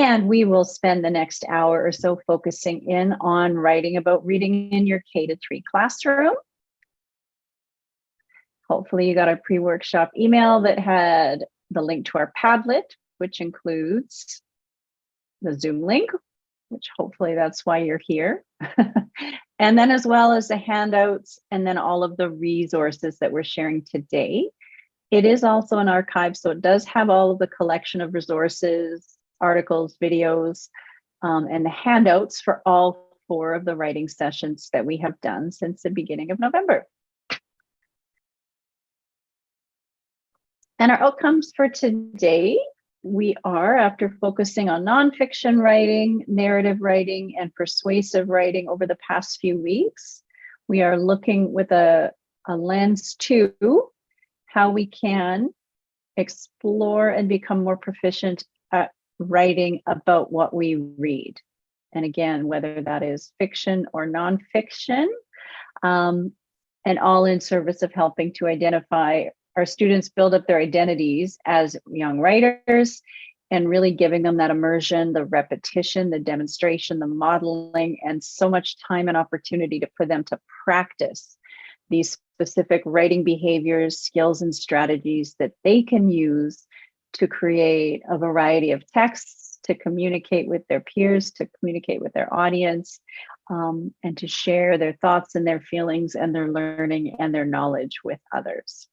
And we will spend the next hour or so focusing in on writing about reading in your K-3 classroom. Hopefully you got a pre-workshop email that had the link to our Padlet, which includes the Zoom link, which hopefully that's why you're here. And then as well as the handouts and then all of the resources that we're sharing today. It is also an archive, so it does have all of the collection of resources, articles, videos, and the handouts for all 4 of the writing sessions that we have done since the beginning of November. And our outcomes for today, we are, after focusing on nonfiction writing, narrative writing, and persuasive writing over the past few weeks, we are looking with a lens to how we can explore and become more proficient at writing about what we read. And again, whether that is fiction or nonfiction, and all in service of helping to identify our students build up their identities as young writers and really giving them that immersion, the repetition, the demonstration, the modeling, and so much time and opportunity for them to practice these specific writing behaviors, skills, and strategies that they can use to create a variety of texts, to communicate with their peers, to communicate with their audience, and to share their thoughts and their feelings and their learning and their knowledge with others.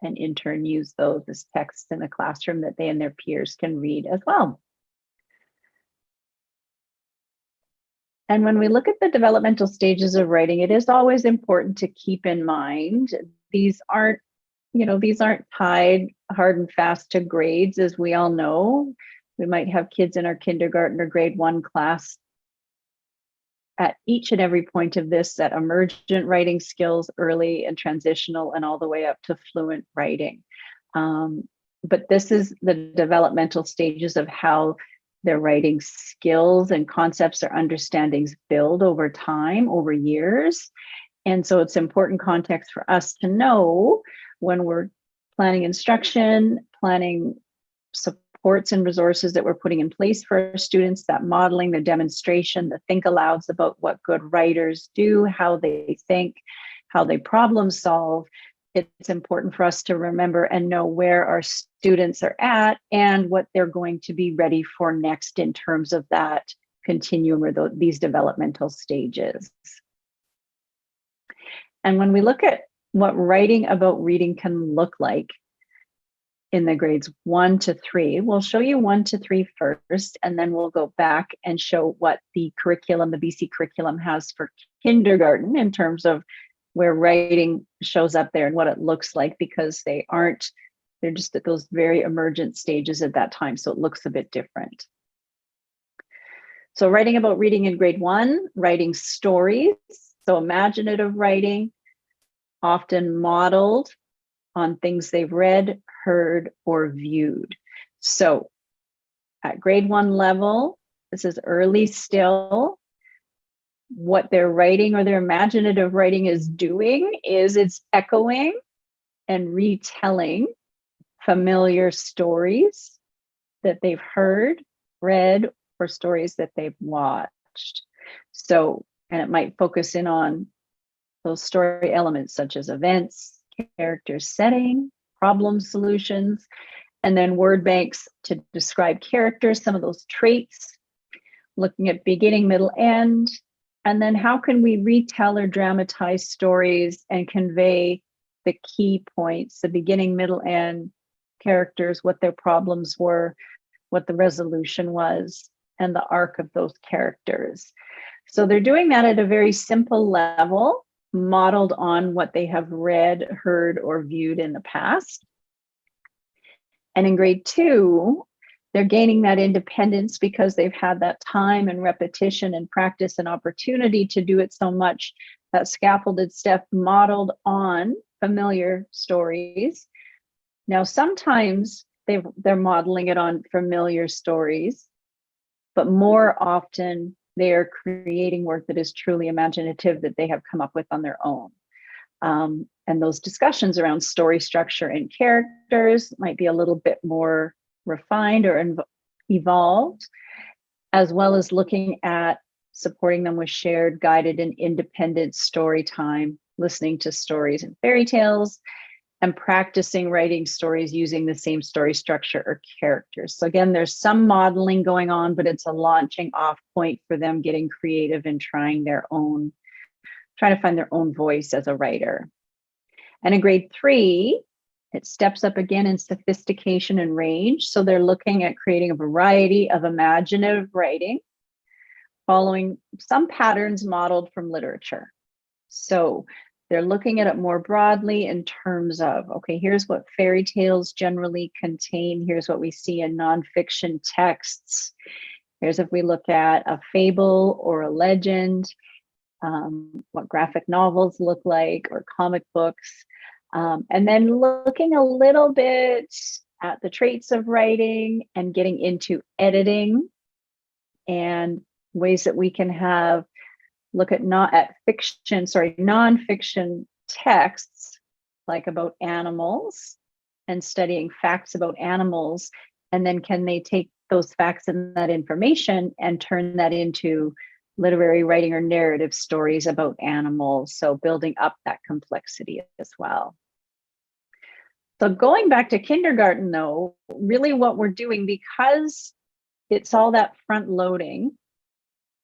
And in turn, use those as texts in the classroom that they and their peers can read as well. And when we look at the developmental stages of writing, it is always important to keep in mind, these aren't tied hard and fast to grades, as we all know. We might have kids in our kindergarten or grade 1 class at each and every point of this, that emergent writing skills, early and transitional, and all the way up to fluent writing. But this is the developmental stages of how their writing skills and concepts or understandings build over time, over years. And so it's important context for us to know when we're planning instruction, planning supports and resources that we're putting in place for our students, that modeling, the demonstration, the think alouds about what good writers do, how they think, how they problem solve. It's important for us to remember and know where our students are at and what they're going to be ready for next in terms of that continuum or these developmental stages. And when we look at what writing about reading can look like in the grades 1 to 3, we'll show you 1 to 3 first, and then we'll go back and show what the curriculum, the BC curriculum, has for kindergarten in terms of where writing shows up there and what it looks like, because they're just at those very emergent stages at that time, so it looks a bit different. So writing about reading in grade 1, writing stories, so imaginative writing, often modeled on things they've read, heard, or viewed. So at grade 1 level, this is early still. What their writing or their imaginative writing is doing is it's echoing and retelling familiar stories that they've heard, read, or stories that they've watched. So, and it might focus in on those story elements such as events, character setting, problem solutions, and then word banks to describe characters, some of those traits, looking at beginning, middle, end. And then how can we retell or dramatize stories and convey the key points, the beginning, middle, end, characters, what their problems were, what the resolution was, and the arc of those characters. So they're doing that at a very simple level, modeled on what they have read, heard, or viewed in the past. And in grade 2, they're gaining that independence because they've had that time and repetition and practice and opportunity to do it so much, that scaffolded step modeled on familiar stories. Now, sometimes they're modeling it on familiar stories, but more often they are creating work that is truly imaginative that they have come up with on their own. And those discussions around story structure and characters might be a little bit more refined or evolved. as well as looking at supporting them with shared, guided, and independent story time, listening to stories and fairy tales, and practicing writing stories using the same story structure or characters. So again, there's some modeling going on, but it's a launching off point for them getting creative and trying to find their own voice as a writer. And in grade 3, it steps up again in sophistication and range. So they're looking at creating a variety of imaginative writing, following some patterns modeled from literature. So they're looking at it more broadly in terms of, okay, here's what fairy tales generally contain. Here's what we see in nonfiction texts. Here's if we look at a fable or a legend, what graphic novels look like, or comic books. And then looking a little bit at the traits of writing and getting into editing and ways that we can look at nonfiction texts, like about animals, and studying facts about animals. And then can they take those facts and that information and turn that into literary writing or narrative stories about animals? So building up that complexity as well. So going back to kindergarten, though, really what we're doing, because it's all that front loading,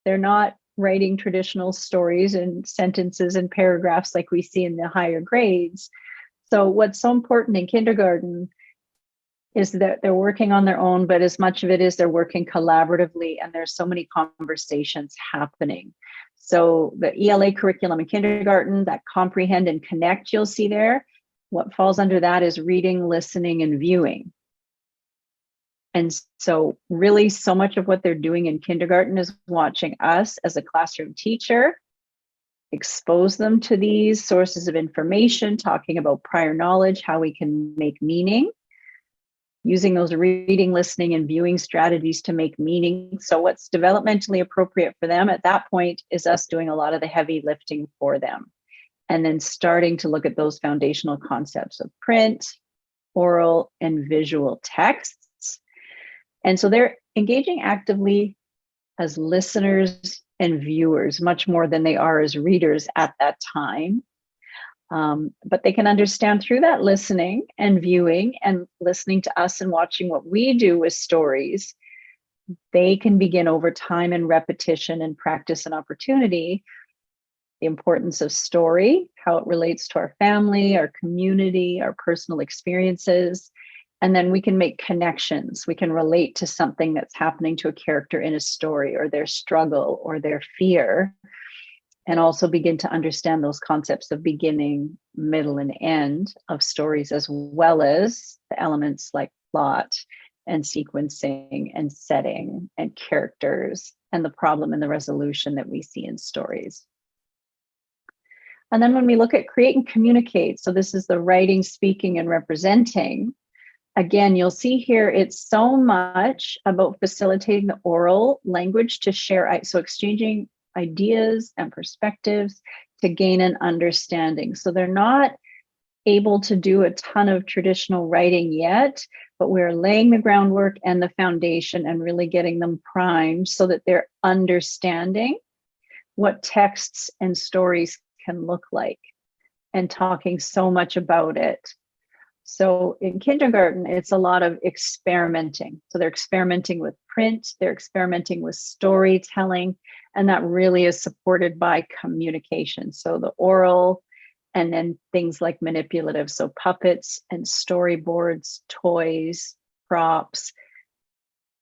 they're not writing traditional stories and sentences and paragraphs like we see in the higher grades. So what's so important in kindergarten is that they're working on their own, but as much of it is they're working collaboratively, and there's so many conversations happening. So the ELA curriculum in kindergarten, that comprehend and connect you'll see there, what falls under that is reading, listening, and viewing. And so really so much of what they're doing in kindergarten is watching us as a classroom teacher expose them to these sources of information, talking about prior knowledge, how we can make meaning, using those reading, listening, and viewing strategies to make meaning. So what's developmentally appropriate for them at that point is us doing a lot of the heavy lifting for them, and then starting to look at those foundational concepts of print, oral, and visual texts. And so they're engaging actively as listeners and viewers, much more than they are as readers at that time. But they can understand through that listening and viewing and listening to us and watching what we do with stories, they can begin over time and repetition and practice and opportunity the importance of story, how it relates to our family, our community, our personal experiences. And then we can make connections. We can relate to something that's happening to a character in a story, or their struggle or their fear, and also begin to understand those concepts of beginning, middle, and end of stories, as well as the elements like plot and sequencing and setting and characters and the problem and the resolution that we see in stories. And then when we look at create and communicate, so this is the writing, speaking, and representing. Again, you'll see here, it's so much about facilitating the oral language to share, so exchanging ideas and perspectives to gain an understanding. So they're not able to do a ton of traditional writing yet, but we're laying the groundwork and the foundation and really getting them primed so that they're understanding what texts and stories can look like and talking so much about it. So in kindergarten, it's a lot of experimenting. So they're experimenting with print, they're experimenting with storytelling, and that really is supported by communication. So the oral, and then things like manipulative, so puppets and storyboards, toys, props,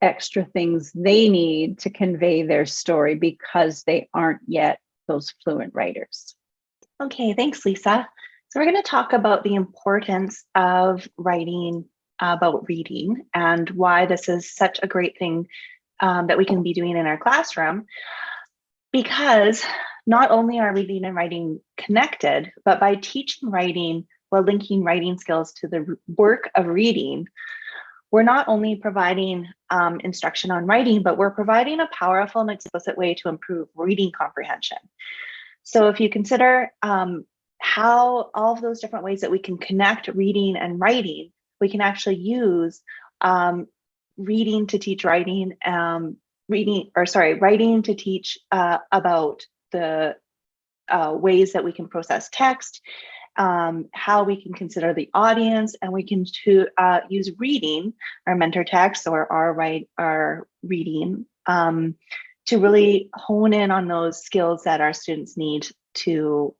extra things they need to convey their story because they aren't yet those fluent writers. Okay, thanks, Lisa. So we're going to talk about the importance of writing about reading and why this is such a great thing that we can be doing in our classroom. Because not only are reading and writing connected, but by teaching writing while linking writing skills to the work of reading, we're not only providing instruction on writing, but we're providing a powerful and explicit way to improve reading comprehension. So if you consider how all of those different ways that we can connect reading and writing, we can actually use reading to teach writing, writing to teach about the ways that we can process text, how we can consider the audience, and we can use reading, our mentor text, or our reading, to really hone in on those skills that our students need to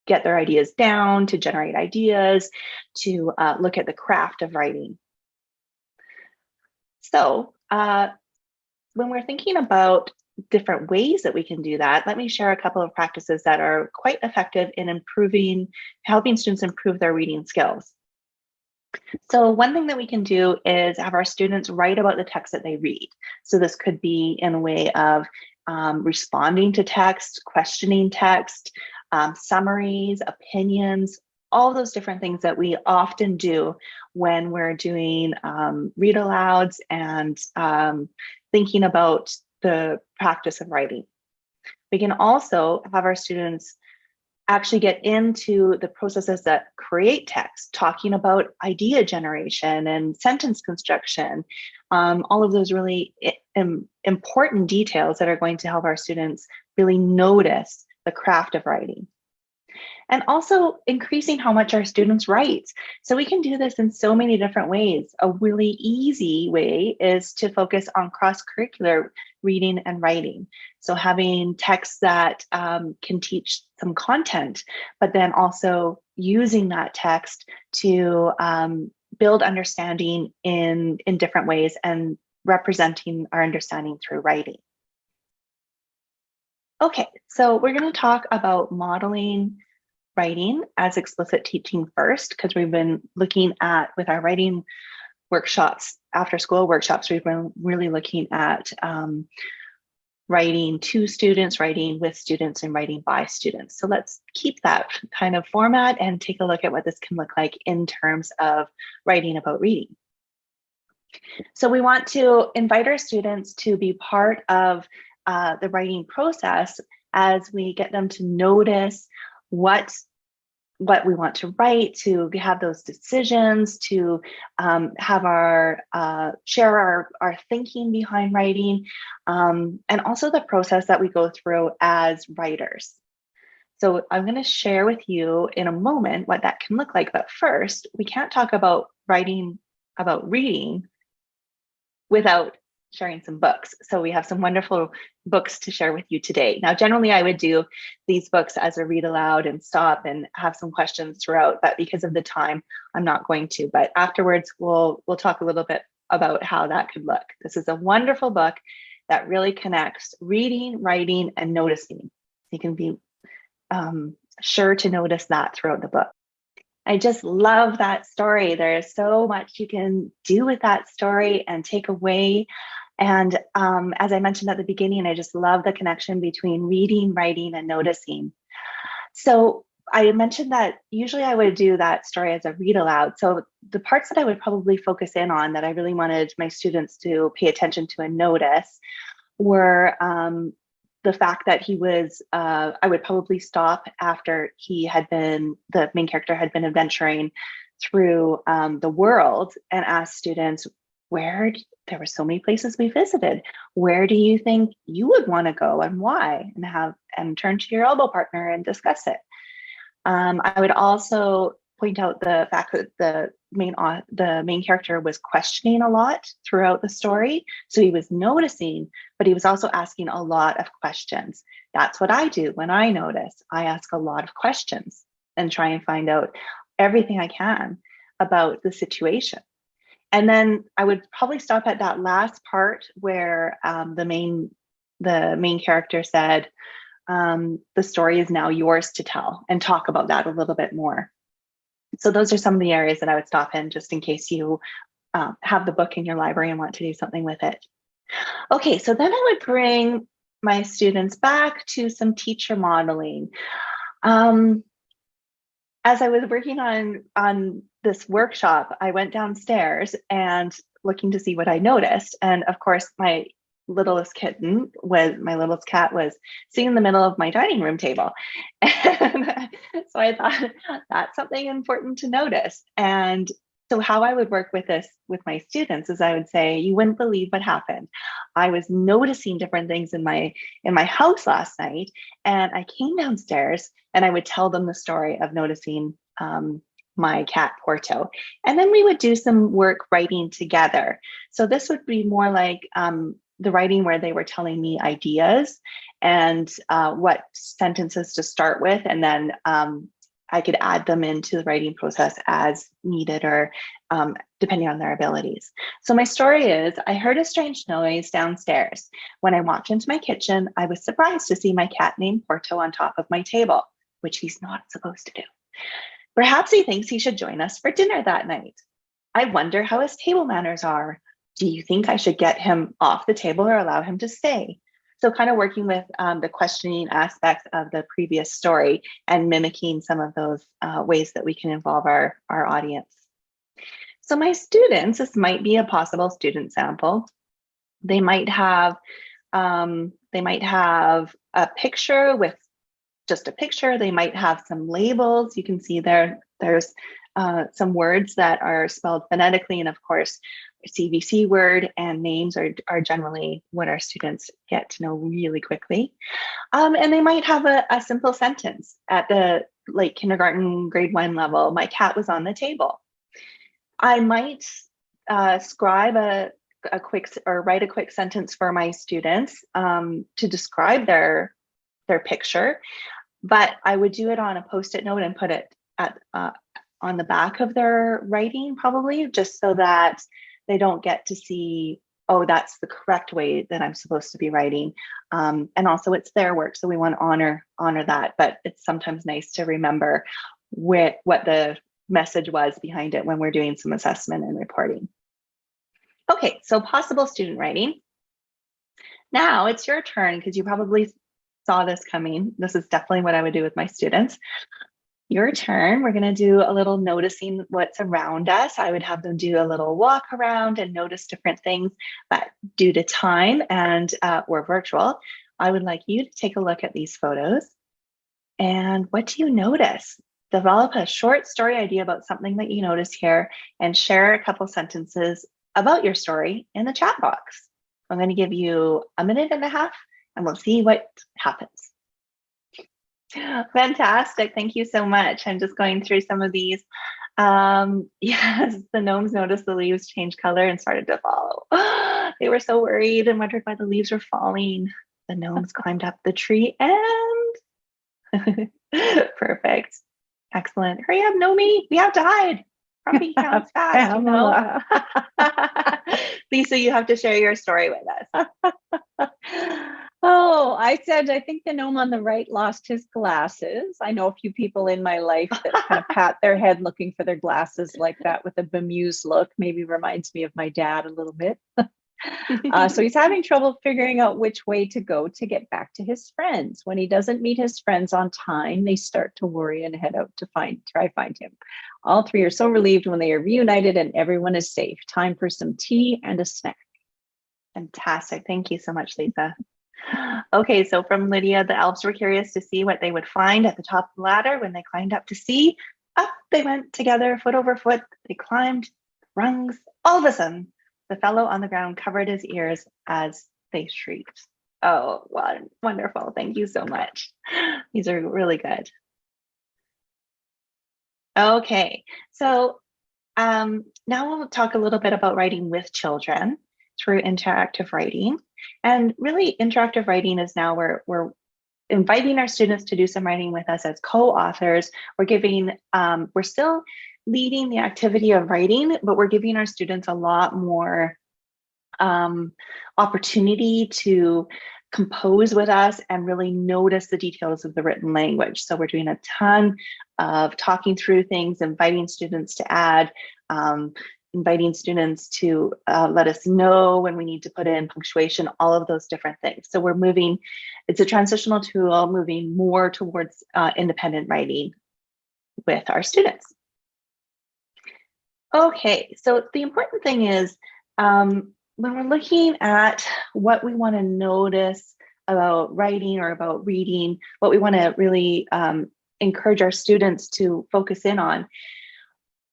get their ideas down, to generate ideas, to look at the craft of writing. So when we're thinking about different ways that we can do that, let me share a couple of practices that are quite effective in helping students improve their reading skills. So one thing that we can do is have our students write about the text that they read. So this could be in a way of responding to text, questioning text, summaries, opinions, all those different things that we often do when we're doing read alouds and thinking about the practice of writing. We can also have our students actually get into the processes that create text, talking about idea generation and sentence construction, all of those really important details that are going to help our students really notice the craft of writing. And also increasing how much our students write. So we can do this in so many different ways. A really easy way is to focus on cross-curricular reading and writing. So having texts that can teach some content, but then also using that text to build understanding in different ways and representing our understanding through writing. Okay, so we're going to talk about modeling writing as explicit teaching first, because we've been looking at, with our writing workshops, after school workshops, we've been really looking at writing to students, writing with students, and writing by students. So let's keep that kind of format and take a look at what this can look like in terms of writing about reading. So we want to invite our students to be part of the writing process as we get them to notice what we want to write, to have those decisions, to have share our thinking behind writing, and also the process that we go through as writers. So I'm going to share with you in a moment what that can look like. But first, we can't talk about writing about reading without sharing some books. So we have some wonderful books to share with you today. Now, generally I would do these books as a read aloud and stop and have some questions throughout, but because of the time, I'm not going to. But afterwards, we'll talk a little bit about how that could look. This is a wonderful book that really connects reading, writing, and noticing. You can be sure to notice that throughout the book. I just love that story. There is so much you can do with that story and take away. And as I mentioned at the beginning, I just love the connection between reading, writing, and noticing. So I mentioned that usually I would do that story as a read aloud. So the parts that I would probably focus in on that I really wanted my students to pay attention to and notice were the fact that he was, I would probably stop after the main character had been adventuring through the world and ask students, there were so many places we visited. Where do you think you would want to go and why? And turn to your elbow partner and discuss it. I would also point out the fact that the main character was questioning a lot throughout the story. So he was noticing, but he was also asking a lot of questions. That's what I do when I notice. I ask a lot of questions and try and find out everything I can about the situation. And then I would probably stop at that last part where the main character said, the story is now yours to tell, and talk about that a little bit more. So those are some of the areas that I would stop in, just in case you have the book in your library and want to do something with it. Okay, so then I would bring my students back to some teacher modeling. As I was working on this workshop, I went downstairs and looking to see what I noticed. And of course, my littlest cat was sitting in the middle of my dining room table. And so I thought that's something important to notice. And So how I would work with this with my students is I would say, you wouldn't believe what happened. I was noticing different things in my house last night, and I came downstairs and I would tell them the story of noticing my cat Porto. And then we would do some work writing together. So this would be more like the writing where they were telling me ideas and what sentences to start with, and then I could add them into the writing process as needed or depending on their abilities. So my story is, I heard a strange noise downstairs. When I walked into my kitchen, I was surprised to see my cat named Porto on top of my table, which he's not supposed to do. Perhaps he thinks he should join us for dinner that night. I wonder how his table manners are. Do you think I should get him off the table or allow him to stay? So kind of working with the questioning aspects of the previous story and mimicking some of those ways that we can involve our audience. So my students, this might be a possible student sample. They might have a picture with just a picture. They might have some labels. You can see there's some words that are spelled phonetically, and of course, CVC word and names are generally what our students get to know really quickly. And they might have a simple sentence at the kindergarten grade 1 level. My cat was on the table. I might scribe a quick or write a quick sentence for my students to describe their picture, but I would do it on a Post-it note and put it at on the back of their writing, probably, just so that they don't get to see, oh, that's the correct way that I'm supposed to be writing. And also it's their work, so we want to honor that, but it's sometimes nice to remember what the message was behind it when we're doing some assessment and reporting. Okay, so possible student writing. Now it's your turn, because you probably saw this coming. This is definitely what I would do with my students. Your turn. We're going to do a little noticing what's around us. I would have them do a little walk around and notice different things, but due to time and we're virtual, I would like you to take a look at these photos. And what do you notice? Develop a short story idea about something that you notice here and share a couple sentences about your story in the chat box. I'm going to give you a minute and a half and we'll see what happens. Fantastic. Thank you so much. I'm just going through some of these. Yes, the gnomes noticed the leaves change color and started to fall. They were so worried and wondered why the leaves were falling. The gnomes climbed up the tree and perfect. Excellent. Hurry up, Nomi. We have to hide. Grumpy counts fast, you know. Lisa, you have to share your story with us. Oh, I said, I think the gnome on the right lost his glasses. I know a few people in my life that kind of pat their head looking for their glasses like that with a bemused look. Maybe reminds me of my dad a little bit. So he's having trouble figuring out which way to go to get back to his friends. When he doesn't meet his friends on time, they start to worry and head out to try find him. All three are so relieved when they are reunited and everyone is safe. Time for some tea and a snack. Fantastic. Thank you so much, Lisa. Okay, so from Lydia, the elves were curious to see what they would find at the top of the ladder. When they climbed up to see, up they went together, foot over foot. They climbed rungs. All of a sudden, the fellow on the ground covered his ears as they shrieked. Oh, wonderful. Thank you so much. These are really good. Okay, so now we'll talk a little bit about writing with children through interactive writing. And really, interactive writing is now where we're inviting our students to do some writing with us as co-authors. We're still leading the activity of writing, but we're giving our students a lot more opportunity to compose with us and really notice the details of the written language. So we're doing a ton of talking through things, inviting students to add, inviting students to let us know when we need to put in punctuation, all of those different things. So we're moving, it's a transitional tool, moving more towards independent writing with our students. Okay, so the important thing is when we're looking at what we want to notice about writing or about reading, what we want to really encourage our students to focus in on,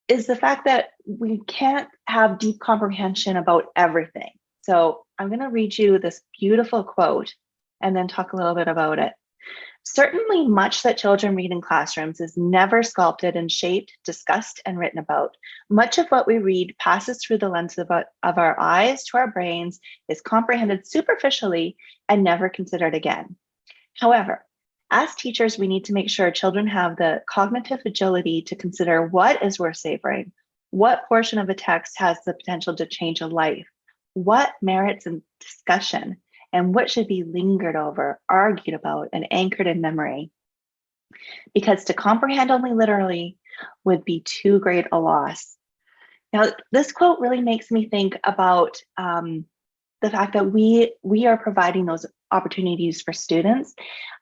is the fact that we can't have deep comprehension about everything. So I'm going to read you this beautiful quote and then talk a little bit about it. Certainly, much that children read in classrooms is never sculpted and shaped, discussed, and written about. Much of what we read passes through the lens of our eyes to our brains, is comprehended superficially, and never considered again. However, as teachers, we need to make sure children have the cognitive agility to consider what is worth savoring, what portion of a text has the potential to change a life, what merits a discussion, and what should be lingered over, argued about, and anchored in memory. Because to comprehend only literally would be too great a loss. Now, this quote really makes me think about the fact that we are providing those opportunities for students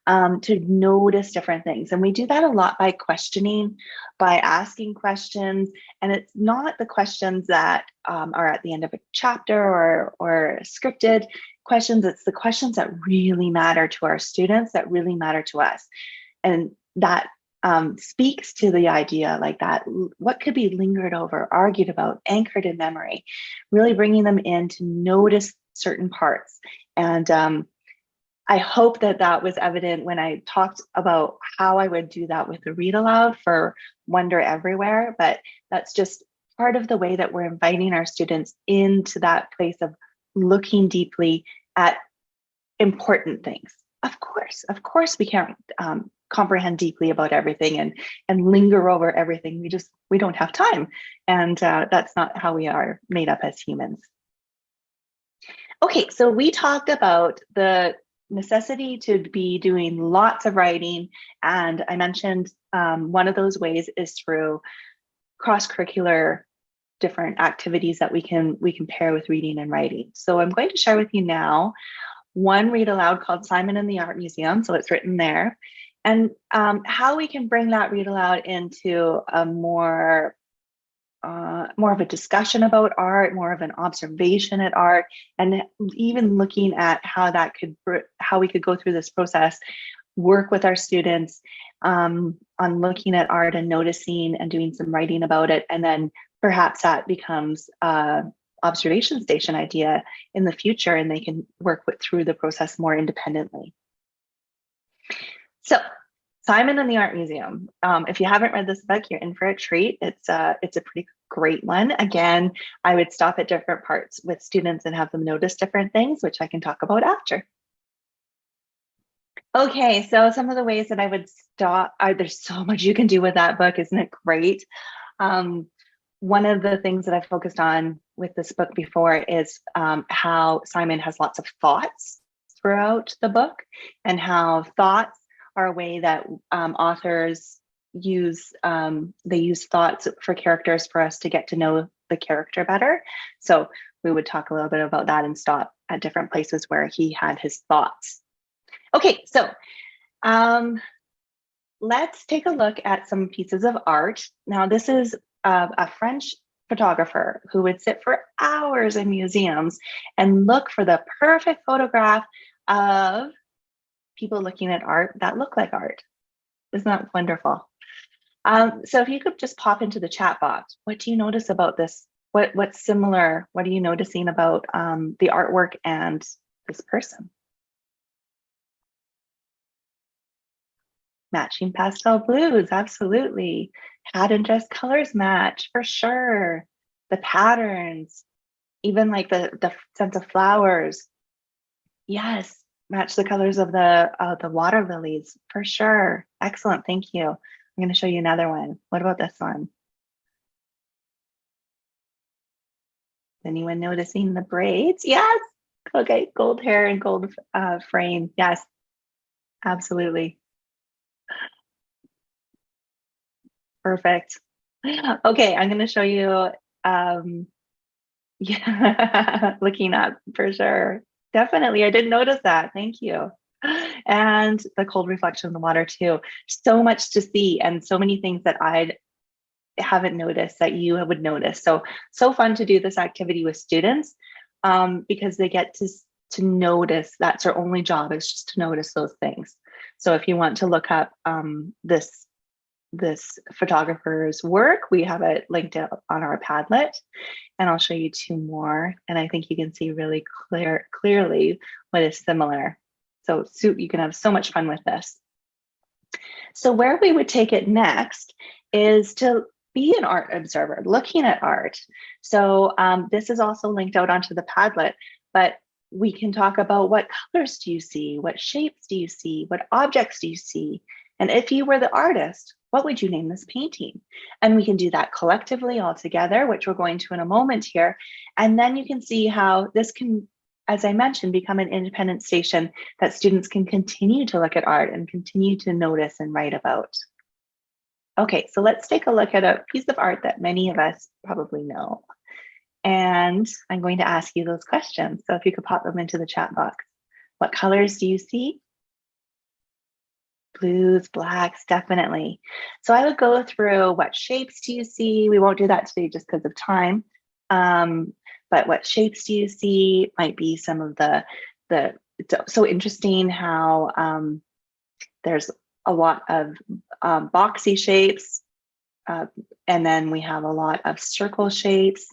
to notice different things. And we do that a lot by questioning, by asking questions. And it's not the questions that are at the end of a chapter or scripted questions. It's the questions that really matter to our students, that really matter to us. And that speaks to the idea like that, what could be lingered over, argued about, anchored in memory, really bringing them in to notice certain parts. And I hope that that was evident when I talked about how I would do that with the read aloud for Wonder Everywhere, but that's just part of the way that we're inviting our students into that place of looking deeply at important things. Of course, we can't comprehend deeply about everything and linger over everything. We don't have time, and that's not how we are made up as humans. Okay, so we talked about the necessity to be doing lots of writing, and I mentioned one of those ways is through cross-curricular different activities that we can pair with reading and writing. So I'm going to share with you now one read aloud called Simon and the Art Museum. So it's written there, and how we can bring that read aloud into a more of a discussion about art, more of an observation at art, and even looking at how we could go through this process, work with our students on looking at art and noticing and doing some writing about it, and then perhaps that becomes observation station idea in the future, and they can work through the process more independently. So Simon and the Art Museum. If you haven't read this book, you're in for a treat. It's a pretty great one. Again, I would stop at different parts with students and have them notice different things, which I can talk about after. Okay, so some of the ways that I would stop, there's so much you can do with that book, isn't it great? One of the things that I focused on with this book before is how Simon has lots of thoughts throughout the book, and how thoughts are a way that authors use. They use thoughts for characters for us to get to know the character better. So we would talk a little bit about that and stop at different places where he had his thoughts. Okay, so let's take a look at some pieces of art. Now, this is a French photographer who would sit for hours in museums and look for the perfect photograph of people looking at art that look like art. Isn't that wonderful? So if you could just pop into the chat box, what do you notice about this? What's similar? What are you noticing about the artwork and this person? Matching pastel blues, absolutely. Hat and dress colors match for sure. The patterns, even like the sense of flowers. Yes, match the colors of the water lilies for sure. Excellent, thank you. I'm going to show you another one. What about this one? Anyone noticing the braids? Yes. Okay, gold hair and gold frame. Yes, absolutely. Perfect. Okay, I'm going to show you. Yeah, looking up for sure. Definitely. I didn't notice that. Thank you. And the cold reflection in the water too. So much to see, and so many things that I haven't noticed that you would notice. So fun to do this activity with students because they get to notice. That's their only job, is just to notice those things. So if you want to look up this this photographer's work. We have it linked out on our Padlet, and I'll show you two more. And I think you can see really clearly what is similar. So you can have so much fun with this. So where we would take it next is to be an art observer, looking at art. So this is also linked out onto the Padlet, but we can talk about what colors do you see? What shapes do you see? What objects do you see? And if you were the artist, what would you name this painting? And we can do that collectively all together, which we're going to in a moment here. And then you can see how this can, as I mentioned, become an independent station that students can continue to look at art and continue to notice and write about. Okay, so let's take a look at a piece of art that many of us probably know. And I'm going to ask you those questions. So if you could pop them into the chat box. What colors do you see? Blues, blacks, definitely. So I would go through what shapes do you see? We won't do that today just because of time. But what shapes do you see? Might be some of it's so interesting how there's a lot of boxy shapes. And then we have a lot of circle shapes.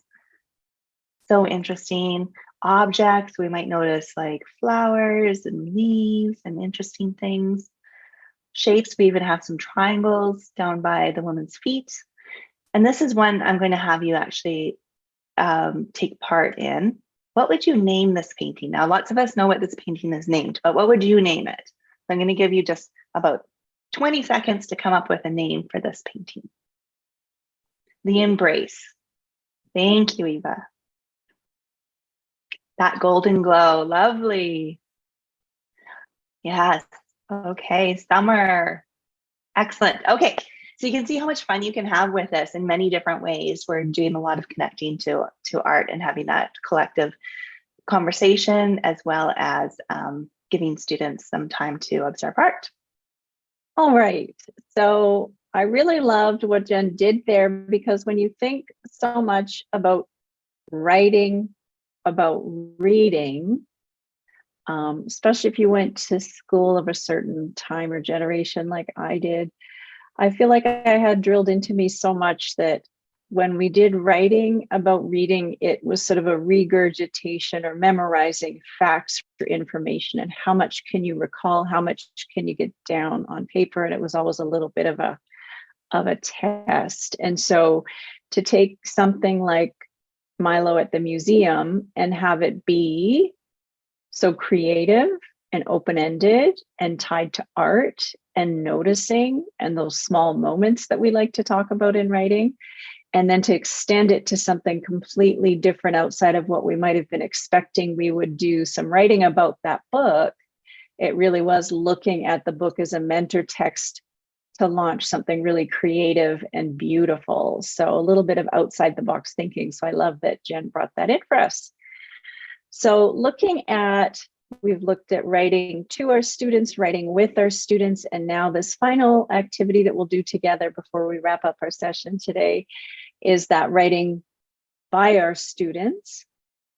So interesting. Objects, we might notice like flowers and leaves and interesting things. Shapes, we even have some triangles down by the woman's feet. And this is one I'm going to have you actually take part in. What would you name this painting? Now, lots of us know what this painting is named, but what would you name it? So I'm going to give you just about 20 seconds to come up with a name for this painting. The Embrace. Thank you, Eva. That golden glow, lovely. Yes, okay, summer. Excellent, okay. So you can see how much fun you can have with this in many different ways. We're doing a lot of connecting to art and having that collective conversation, as well as giving students some time to observe art. All right, so I really loved what Jen did there, because when you think so much about writing, about reading, especially if you went to school of a certain time or generation like I did, I feel like I had drilled into me so much that when we did writing about reading, it was sort of a regurgitation or memorizing facts or information, and how much can you recall, how much can you get down on paper, and it was always a little bit of a test. And so to take something like Milo at the museum and have it be so creative and open-ended and tied to art and noticing and those small moments that we like to talk about in writing, and then to extend it to something completely different outside of what we might have been expecting we would do some writing about that book. It really was looking at the book as a mentor text to launch something really creative and beautiful. So a little bit of outside the box thinking. So I love that Jen brought that in for us. So we've looked at writing to our students, writing with our students, and now this final activity that we'll do together before we wrap up our session today is that writing by our students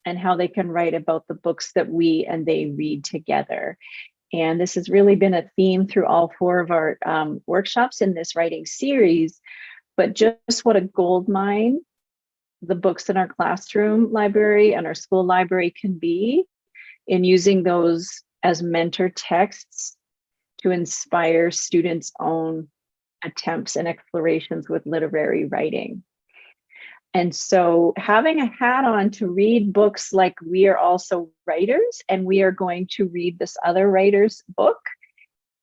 and how they can write about the books that we and they read together. And this has really been a theme through all 4 of our workshops in this writing series, but just what a goldmine the books in our classroom library and our school library can be in using those as mentor texts to inspire students' own attempts and explorations with literary writing. And so having a hat on to read books like we are also writers, and we are going to read this other writer's book,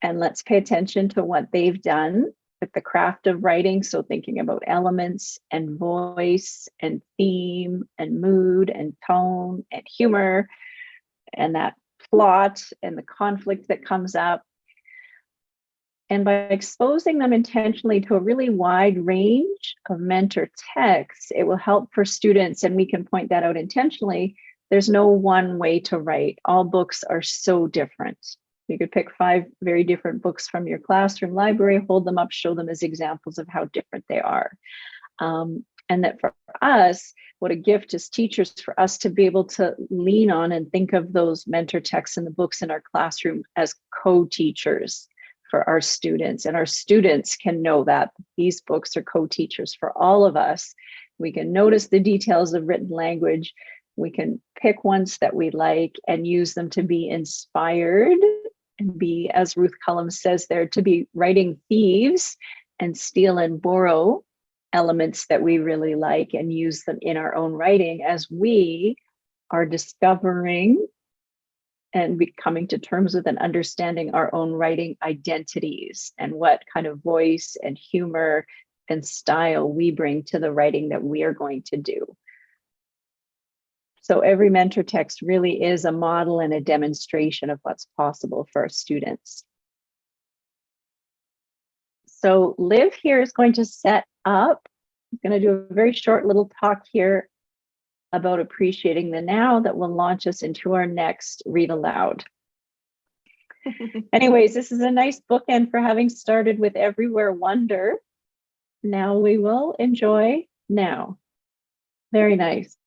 and let's pay attention to what they've done with the craft of writing. So thinking about elements and voice and theme and mood and tone and humor and that plot and the conflict that comes up. And by exposing them intentionally to a really wide range of mentor texts, it will help for students, and we can point that out intentionally. There's no one way to write. All books are so different. You could pick 5 very different books from your classroom library, hold them up, show them as examples of how different they are. And that for us, what a gift as teachers for us to be able to lean on and think of those mentor texts in the books in our classroom as co-teachers for our students, and our students can know that these books are co-teachers for all of us. We can notice the details of written language. We can pick ones that we like and use them to be inspired and be, as Ruth Cullum says there, to be writing thieves and steal and borrow elements that we really like and use them in our own writing as we are discovering and coming to terms with and understanding our own writing identities and what kind of voice and humor and style we bring to the writing that we are going to do. So every mentor text really is a model and a demonstration of what's possible for our students. So Liv here is going to set up, I'm going to do a very short little talk here about appreciating the now that will launch us into our next read aloud. Anyways, this is a nice bookend for having started with Everywhere Wonder. Now we will enjoy now. Very nice.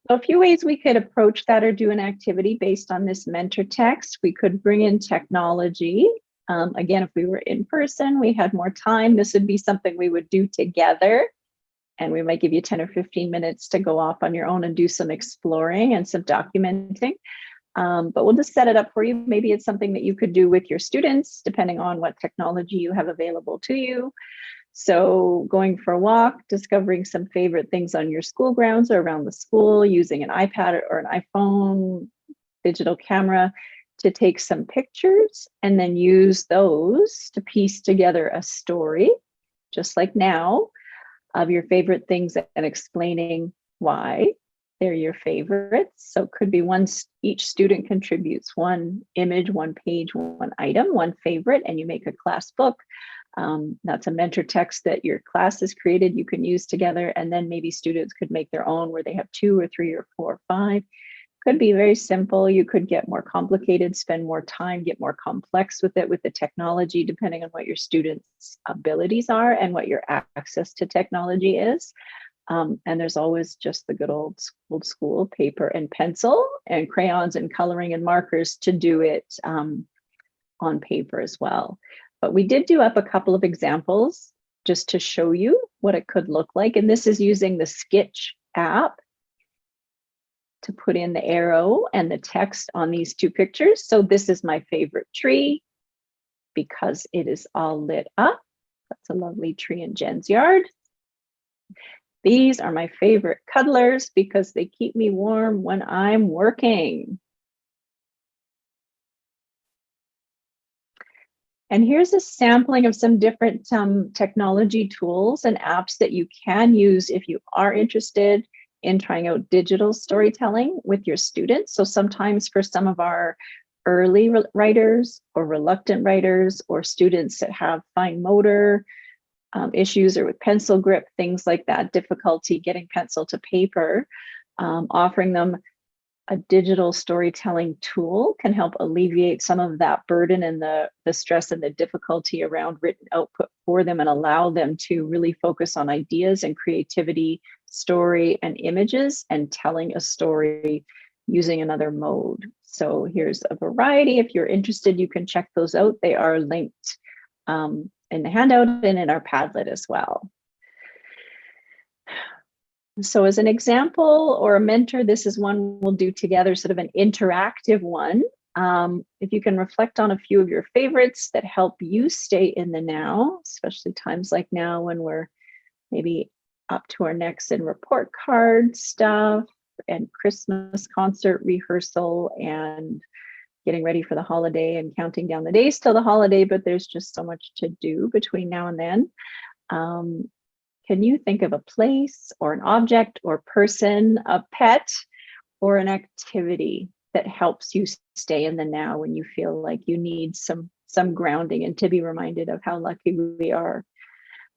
So a few ways we could approach that or do an activity based on this mentor text. We could bring in technology. Again, if we were in person, we had more time, this would be something we would do together. And we might give you 10 or 15 minutes to go off on your own and do some exploring and some documenting. But we'll just set it up for you. Maybe it's something that you could do with your students, depending on what technology you have available to you. So going for a walk, discovering some favorite things on your school grounds or around the school, using an iPad or an iPhone, digital camera to take some pictures and then use those to piece together a story, just like now, of your favorite things and explaining why they're your favorites. So it could be each student contributes one image, one page, one item, one favorite, and you make a class book. That's a mentor text that your class has created, you can use together, and then maybe students could make their own where they have 2 or 3 or 4 or 5. Could be very simple. You could get more complicated, spend more time, get more complex with it with the technology, depending on what your students' abilities are and what your access to technology is. And there's always just the good old school paper and pencil and crayons and coloring and markers to do it on paper as well. But we did do up a couple of examples just to show you what it could look like. And this is using the Sketch app to put in the arrow and the text on these 2 pictures. So this is my favorite tree because it is all lit up. That's a lovely tree in Jen's yard. These are my favorite cuddlers because they keep me warm when I'm working. And here's a sampling of some different technology tools and apps that you can use if you are interested in trying out digital storytelling with your students. So sometimes for some of our early writers or reluctant writers or students that have fine motor issues or with pencil grip, things like that, difficulty getting pencil to paper, offering them a digital storytelling tool can help alleviate some of that burden and the stress and the difficulty around written output for them and allow them to really focus on ideas and creativity, story and images, and telling a story using another mode. So here's a variety. If you're interested, you can check those out. They are linked in the handout and in our Padlet as well. So as an example or a mentor, this is one we'll do together, sort of an interactive one. If you can reflect on a few of your favorites that help you stay in the now, especially times like now when we're maybe up to our necks in report card stuff and Christmas concert rehearsal and getting ready for the holiday and counting down the days till the holiday, but there's just so much to do between now and then. Can you think of a place or an object or person, a pet, or an activity that helps you stay in the now when you feel like you need some grounding and to be reminded of how lucky we are?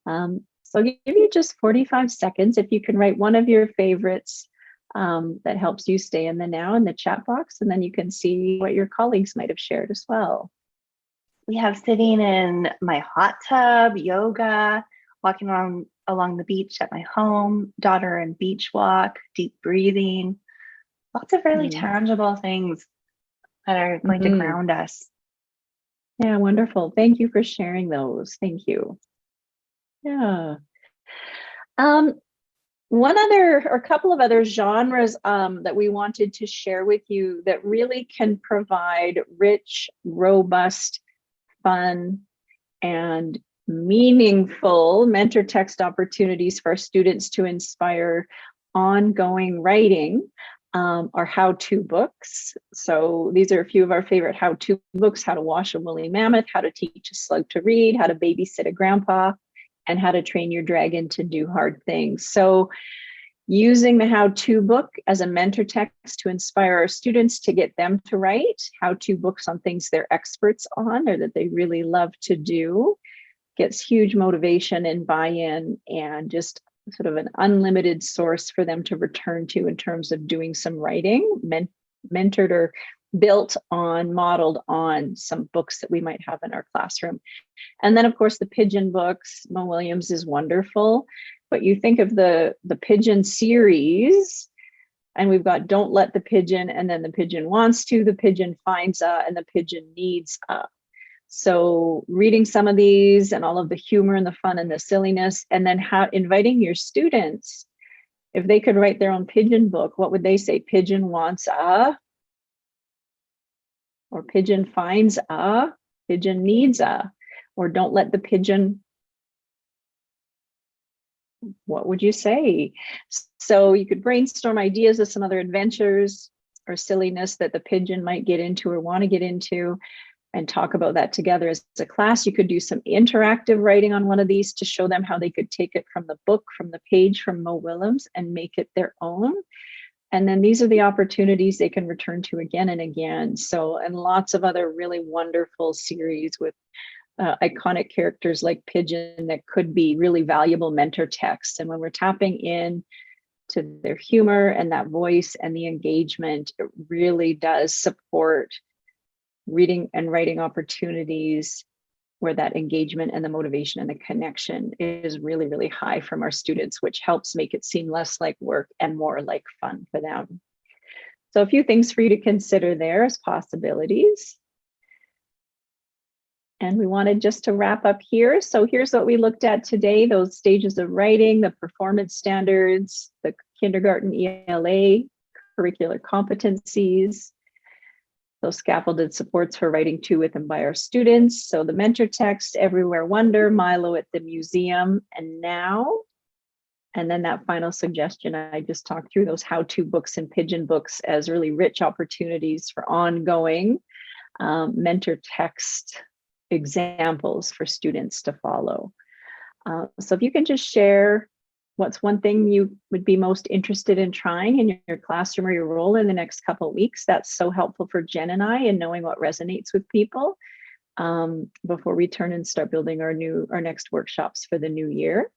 So I'll give you just 45 seconds. If you can write one of your favorites that helps you stay in the now in the chat box, and then you can see what your colleagues might have shared as well. We have sitting in my hot tub, yoga, walking along the beach at my home, daughter and beach walk, deep breathing, lots of really tangible things that are going to ground us. Yeah, wonderful. Thank you for sharing those. Thank you. Yeah. Um, One other or a couple of other genres that we wanted to share with you that really can provide rich, robust, fun, and meaningful mentor text opportunities for our students to inspire ongoing writing are how-to books. So these are a few of our favorite how-to books: How to Wash a Woolly Mammoth, How to Teach a Slug to Read, How to Babysit a Grandpa, and How to Train Your Dragon to Do Hard Things. So using the how-to book as a mentor text to inspire our students to get them to write how-to books on things they're experts on or that they really love to do gets huge motivation and buy-in, and just sort of an unlimited source for them to return to in terms of doing some writing, mentored or built on, modeled on some books that we might have in our classroom. And then, of course, the pigeon books. Mo Williams is wonderful. But you think of the pigeon series, and we've got Don't Let the Pigeon, and then The Pigeon Wants to, The Pigeon Finds a, and The Pigeon Needs a. So reading some of these and all of the humor and the fun and the silliness, and then inviting your students, if they could write their own pigeon book, what would they say? Pigeon wants a, or pigeon finds a, pigeon needs a, or don't let the pigeon, what would you say? So you could brainstorm ideas of some other adventures or silliness that the pigeon might get into or want to get into, and talk about that together as a class. You could do some interactive writing on one of these to show them how they could take it from the book, from the page, from Mo Willems, and make it their own. And then these are the opportunities they can return to again and again. So, and lots of other really wonderful series with iconic characters like Pigeon that could be really valuable mentor texts. And when we're tapping in to their humor and that voice and the engagement, it really does support reading and writing opportunities where that engagement and the motivation and the connection is really, really high from our students, which helps make it seem less like work and more like fun for them. So a few things for you to consider there as possibilities. And we wanted just to wrap up here. So here's what we looked at today: those stages of writing, the performance standards, the kindergarten ELA, curricular competencies, those scaffolded supports for writing to, with, and by our students. So the mentor text, Everywhere Wonder, Milo at the Museum, and Now. And then that final suggestion, I just talked through those how-to books and pigeon books as really rich opportunities for ongoing mentor text examples for students to follow. So if you can just share what's one thing you would be most interested in trying in your classroom or your role in the next couple of weeks, that's so helpful for Jen and I in knowing what resonates with people before we turn and start building our next workshops for the new year.